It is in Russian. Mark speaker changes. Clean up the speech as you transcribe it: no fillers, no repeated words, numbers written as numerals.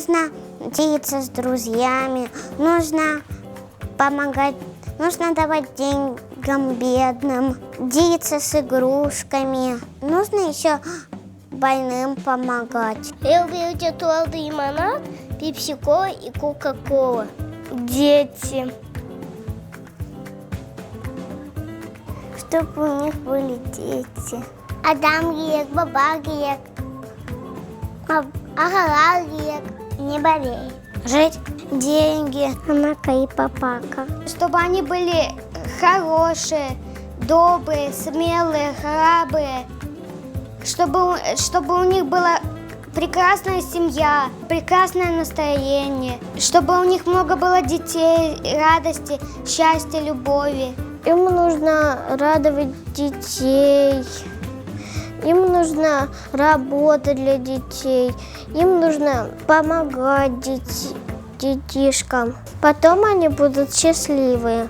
Speaker 1: нужно делиться с друзьями, нужно помогать, нужно давать деньгам бедным, делиться с игрушками. Нужно еще больным помогать.
Speaker 2: Я люблю тетрадь и лимонад, пепси-кола и кока-кола.
Speaker 1: Дети. Чтобы у них были дети.
Speaker 2: Адам гиек, баба гиек, ага гиек, не болей.
Speaker 1: Жить, деньги, мамака и папака.
Speaker 2: Чтобы они были хорошие, добрые, смелые, храбрые. Чтобы у них была прекрасная семья, прекрасное настроение. Чтобы у них много было детей, радости, счастья, любови.
Speaker 1: Им нужно радовать детей, им нужно работать для детей, им нужно помогать детишкам. Потом они будут счастливые.